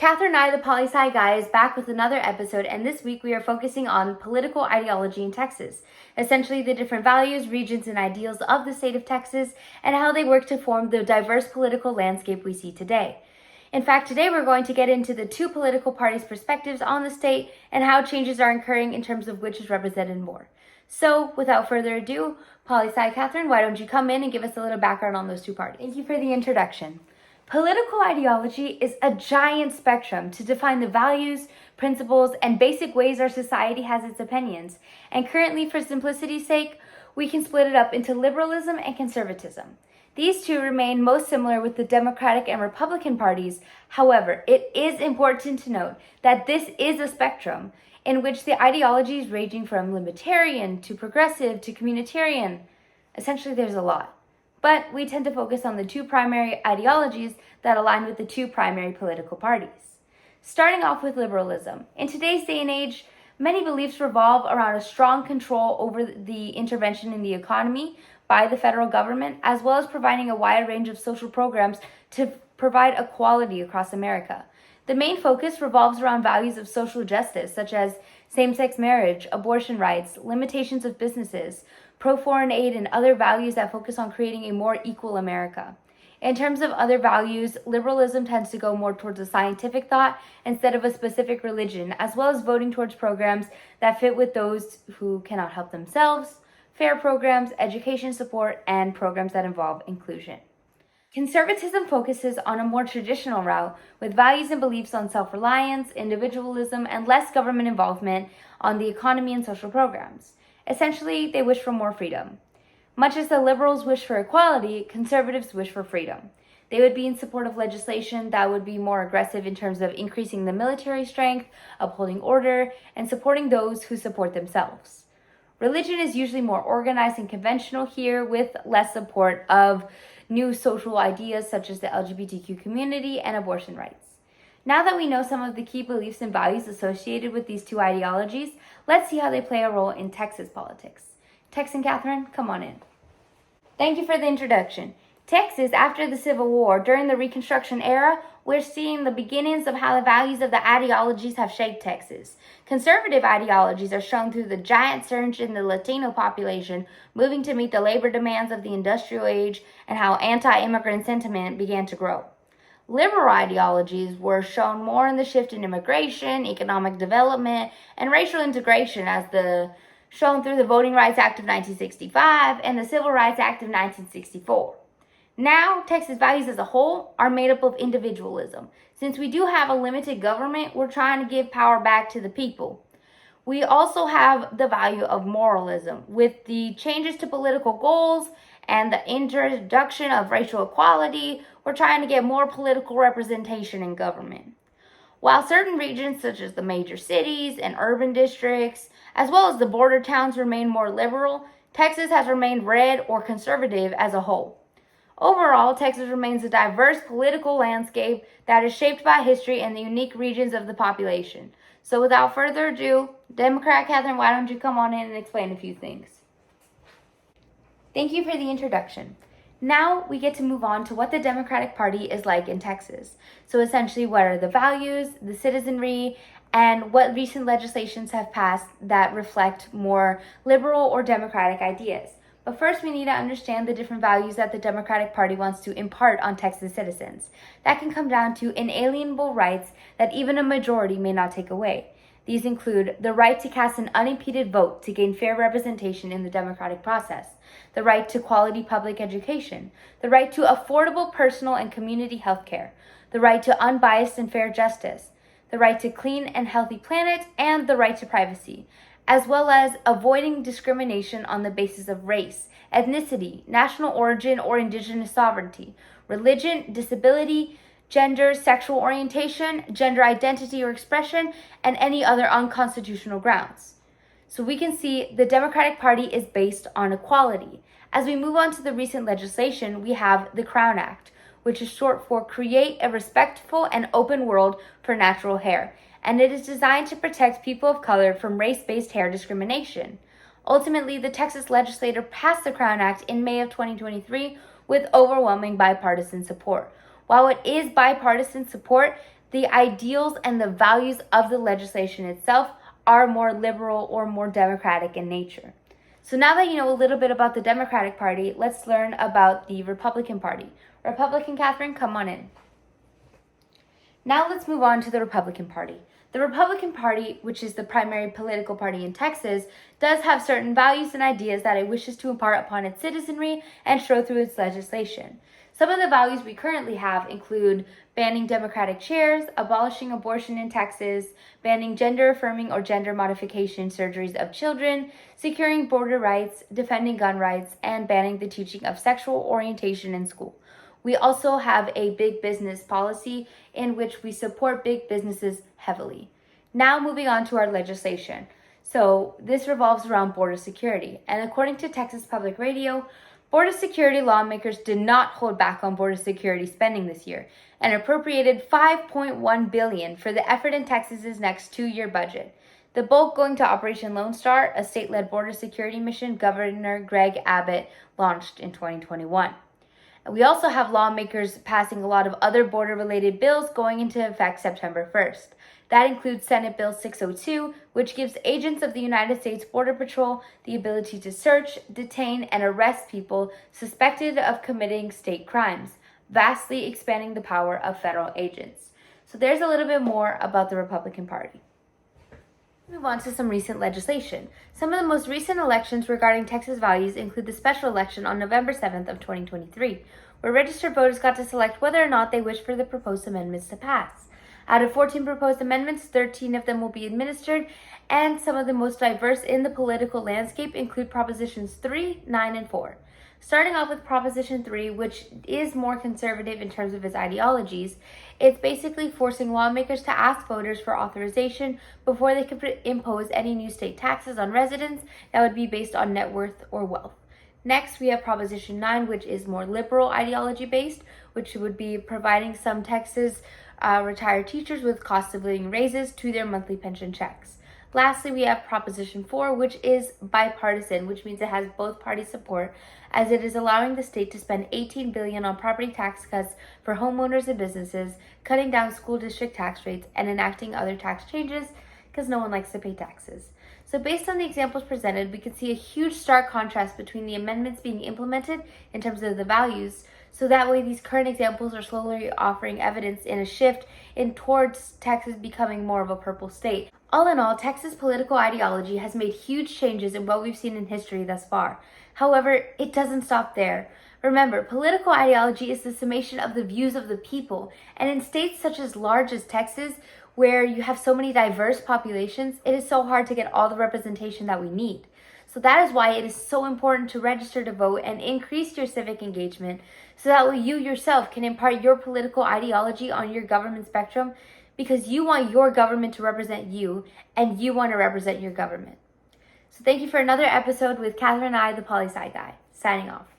Catherine and I, the Poli Sci Guy, is back with another episode, and this week we are focusing on political ideology in Texas, essentially the different values, regions, and ideals of the state of Texas, and how they work to form the diverse political landscape we see today. In fact, today we're going to get into the two political parties' perspectives on the state and how changes are occurring in terms of which is represented more. So, without further ado, Poli Sci Catherine, why don't you come in and give us a little background on those two parties? Thank you for the introduction. Political ideology is a giant spectrum to define the values, principles, and basic ways our society has its opinions. And currently, for simplicity's sake, we can split it up into liberalism and conservatism. These two remain most similar with the Democratic and Republican parties. However, it is important to note that this is a spectrum in which the ideologies ranging from libertarian to progressive to communitarian. Essentially, there's a lot. But we tend to focus on the two primary ideologies that align with the two primary political parties. Starting off with liberalism. In today's day and age, many beliefs revolve around a strong control over the intervention in the economy by the federal government, as well as providing a wide range of social programs to provide equality across America. The main focus revolves around values of social justice, such as same-sex marriage, abortion rights, limitations of businesses, pro-foreign aid, and other values that focus on creating a more equal America. In terms of other values, liberalism tends to go more towards a scientific thought instead of a specific religion, as well as voting towards programs that fit with those who cannot help themselves, fair programs, education support, and programs that involve inclusion. Conservatism focuses on a more traditional route with values and beliefs on self-reliance, individualism, and less government involvement on the economy and social programs. Essentially, they wish for more freedom. Much as the liberals wish for equality, conservatives wish for freedom. They would be in support of legislation that would be more aggressive in terms of increasing the military strength, upholding order, and supporting those who support themselves. Religion is usually more organized and conventional here, with less support of new social ideas such as the LGBTQ community and abortion rights. Now that we know some of the key beliefs and values associated with these two ideologies, let's see how they play a role in Texas politics. Tex and Catherine, come on in. Thank you for the introduction. Texas, after the Civil War, during the Reconstruction era, we're seeing the beginnings of how the values of the ideologies have shaped Texas. Conservative ideologies are shown through the giant surge in the Latino population, moving to meet the labor demands of the industrial age, and how anti-immigrant sentiment began to grow. Liberal ideologies were shown more in the shift in immigration, economic development, and racial integration shown through the Voting Rights Act of 1965 and the Civil Rights Act of 1964. Now, Texas values as a whole are made up of individualism. Since we do have a limited government, we're trying to give power back to the people. We also have the value of moralism. With the changes to political goals and the introduction of racial equality, we're trying to get more political representation in government. While certain regions such as the major cities and urban districts, as well as the border towns, remain more liberal, Texas has remained red or conservative as a whole. Overall, Texas remains a diverse political landscape that is shaped by history and the unique regions of the population. So without further ado, Democrat Catherine, why don't you come on in and explain a few things? Thank you for the introduction. Now we get to move on to what the Democratic Party is like in Texas. So essentially, what are the values, the citizenry, and what recent legislations have passed that reflect more liberal or democratic ideas. But first, we need to understand the different values that the Democratic Party wants to impart on Texas citizens. That can come down to inalienable rights that even a majority may not take away. These include the right to cast an unimpeded vote to gain fair representation in the democratic process, the right to quality public education, the right to affordable personal and community health care, the right to unbiased and fair justice, the right to clean and healthy planet, and the right to privacy, as well as avoiding discrimination on the basis of race, ethnicity, national origin, or indigenous sovereignty, religion, disability, gender, sexual orientation, gender identity or expression, and any other unconstitutional grounds. So we can see the Democratic Party is based on equality. As we move on to the recent legislation, we have the Crown Act, which is short for Create a Respectful and Open World for Natural Hair, and it is designed to protect people of color from race-based hair discrimination. Ultimately, the Texas legislature passed the Crown Act in May of 2023 with overwhelming bipartisan support. While it is bipartisan support, the ideals and the values of the legislation itself are more liberal or more democratic in nature. So now that you know a little bit about the Democratic Party, let's learn about the Republican Party. Republican Catherine, come on in. Now let's move on to the Republican Party. The Republican Party, which is the primary political party in Texas, does have certain values and ideas that it wishes to impart upon its citizenry and show through its legislation. Some of the values we currently have include banning Democratic chairs, abolishing abortion in Texas, banning gender-affirming or gender modification surgeries of children, securing border rights, defending gun rights, and banning the teaching of sexual orientation in school. We also have a big business policy in which we support big businesses heavily. Now moving on to our legislation. So this revolves around border security. And according to Texas Public Radio, border security lawmakers did not hold back on border security spending this year and appropriated $5.1 billion for the effort in Texas's next 2-year budget. The bulk going to Operation Lone Star, a state-led border security mission Governor Greg Abbott launched in 2021. We also have lawmakers passing a lot of other border-related bills going into effect September 1st. That includes Senate Bill 602, which gives agents of the United States Border Patrol the ability to search, detain, and arrest people suspected of committing state crimes, vastly expanding the power of federal agents. So there's a little bit more about the Republican Party. Move on to some recent legislation. Some of the most recent elections regarding Texas values include the special election on November 7th of 2023, where registered voters got to select whether or not they wish for the proposed amendments to pass. Out of 14 proposed amendments, 13 of them will be administered, and some of the most diverse in the political landscape include Propositions 3, 9, and 4. Starting off with Proposition 3, which is more conservative in terms of its ideologies, it's basically forcing lawmakers to ask voters for authorization before they can impose any new state taxes on residents that would be based on net worth or wealth. Next, we have Proposition 9, which is more liberal ideology based, which would be providing some Texas retired teachers with cost of living raises to their monthly pension checks. Lastly, we have Proposition 4, which is bipartisan, which means it has both party support, as it is allowing the state to spend $18 billion on property tax cuts for homeowners and businesses, cutting down school district tax rates, and enacting other tax changes because no one likes to pay taxes. So based on the examples presented, we can see a huge stark contrast between the amendments being implemented in terms of the values. So that way these current examples are slowly offering evidence in a shift in towards Texas becoming more of a purple state. All in all, Texas political ideology has made huge changes in what we've seen in history thus far. However, it doesn't stop there. Remember, political ideology is the summation of the views of the people, and in states such as large as Texas, where you have so many diverse populations, it is so hard to get all the representation that we need. So that is why it is so important to register to vote and increase your civic engagement so that way you yourself can impart your political ideology on your government spectrum, because you want your government to represent you and you want to represent your government. So thank you for another episode with Catherine and I, the Poli-Sci Guy, signing off.